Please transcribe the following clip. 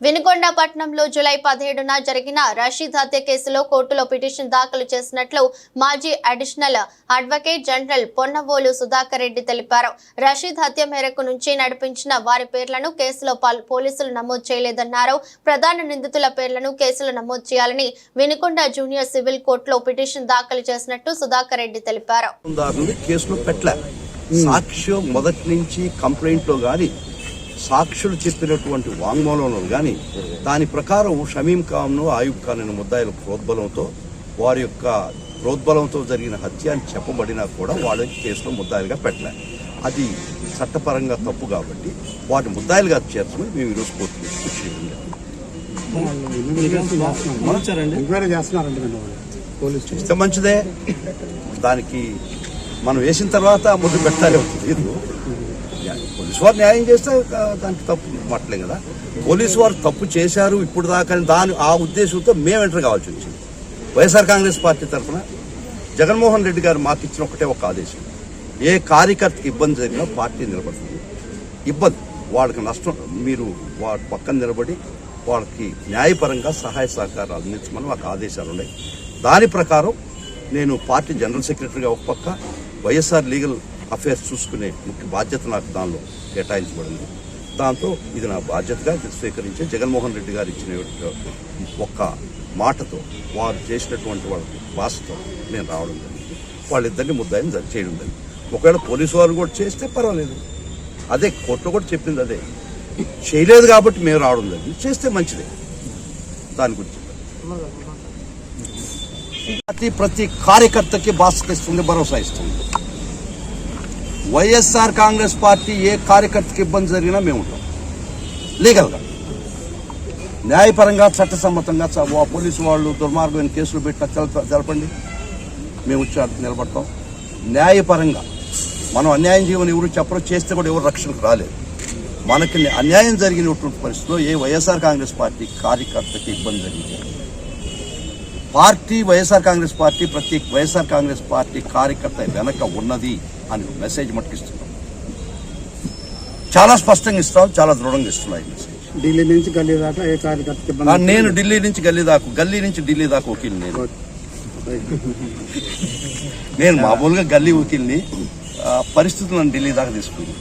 వినుకొండ పట్టణంలో జూలై 17న జరిగిన రషీద్ హత్య కేసులో కోర్టులో పిటిషన్ దాఖలు చేసినట్లు మాజీ additional advocate general Ponnavolu Sudhakar Reddy తెలిపారు. రషీద్ హత్య మేరకు నుంచి నడిపించిన వారి పేర్లను కేసులో పోలీసులు నమోదు చేయలేదన్నారు. ప్రధాన నిందితుల పేర్లను కేసులో నమోదు చేయాలని వినుకొండ జూనియర్ సివిల్ కోర్టులో పిటిషన్ దాఖలు చేసినట్టు సుధాకర్ రెడ్డి తెలిపారు. సాక్ష్యం మొదటి నుంచి కంప్లైంట్ లో గాని సాక్షులు చెప్పినటువంటి వాంగ్మూలంలో గాని దాని ప్రకారం షమీం ఖాన్ను ఆయుబ్ ఖాన్ అనే ముద్దాయిల ప్రోద్బలంతో వారి యొక్క ప్రోద్బలంతో జరిగిన హత్య అని చెప్పబడినా కూడా వాళ్ళ కేసులో ముద్దాయిలుగా పెట్టలే. అది చట్టపరంగా తప్పు కాబట్టి వాటి ముద్దాయిలుగా చేర్చమని మేము ఈరోజు కోర్టులో చేస్తే మంచిదే. దానికి మనం వేసిన తర్వాత ముందు పెట్టాలి లేదు. పోలీసు వారు న్యాయం చేస్తే దానికి తప్పు మాట్లేం కదా. పోలీసు వారు తప్పు చేశారు ఇప్పుడు దాకా ఆ ఉద్దేశంతో మేము ఎంటర్ కావాల్సి వచ్చింది. వైఎస్ఆర్ కాంగ్రెస్ పార్టీ తరఫున జగన్మోహన్ రెడ్డి గారు మాకు ఇచ్చిన ఒక ఆదేశం, ఏ కార్యకర్తకి ఇబ్బంది జరిగినా పార్టీ నిలబడుతుంది. ఇబ్బంది వాళ్ళకి నష్టం మీరు వారి పక్కన నిలబడి వాళ్ళకి న్యాయపరంగా సహాయ సహకారాలు అందించమని మాకు ఆదేశాలు ఉన్నాయి. దాని ప్రకారం నేను పార్టీ జనరల్ సెక్రటరీగా ఒక పక్క, వైఎస్ఆర్ లీగల్ అఫేర్స్ చూసుకునే ముఖ్య బాధ్యత నాకు దానిలో కేటాయించబడింది. దాంతో ఇది నా బాధ్యతగా స్వీకరించి జగన్మోహన్ రెడ్డి గారు ఇచ్చిన ఒక్క మాటతో వారు చేసినటువంటి వాళ్ళ భాషతో నేను రావడం జరిగింది. వాళ్ళిద్దరిని ముద్దాయిని చేయడం జరిగింది. ఒకవేళ పోలీసు వారు కూడా చేస్తే పర్వాలేదు. అదే కోర్టులో కూడా చెప్పింది అదే. చేయలేదు కాబట్టి మేము రావడం జరిగింది. చేస్తే మంచిదే. దాని గురించి ప్రతి కార్యకర్తకి బాధ్యత ఇస్తుంది, భరోసా ఇస్తుంది. వైఎస్ఆర్ కాంగ్రెస్ పార్టీ ఏ కార్యకర్తకి ఇబ్బంది జరిగినా మేము ఉంటాం లీగల్గా, న్యాయపరంగా, చట్టసమ్మతంగా. పోలీసు వాళ్ళు దుర్మార్గమైన కేసులు పెట్టిన తెలపండి, మేము నిలబడతాం. న్యాయపరంగా మనం అన్యాయం చేయమని ఎవరు చెప్పరు, చేస్తే కూడా ఎవరు రక్షణకు రాలేదు. మనకి అన్యాయం జరిగినటువంటి పరిస్థితిలో ఏ వైఎస్ఆర్ కాంగ్రెస్ పార్టీ కార్యకర్తకి ఇబ్బంది జరిగింది, పార్టీ వైఎస్ఆర్ కాంగ్రెస్ పార్టీ ప్రతి వైఎస్ఆర్ కాంగ్రెస్ పార్టీ కార్యకర్త వెనక ఉన్నది అని మెసేజ్ మట్టుకిస్తున్నాం. చాలా స్పష్టంగా ఇస్తాం, చాలా దృఢంగా ఇస్తున్నాం ఈ మెసేజ్. ఢిల్లీ నుంచి గల్లీ దాకా ఏ కార్యకర్త, నేను ఢిల్లీ నుంచి గల్లీ నుంచి ఢిల్లీ దాకా వకీల్ని. నేను మామూలుగా గల్లీ వకీల్ని, పరిస్థితులను ఢిల్లీ దాకా తీసుకుంది.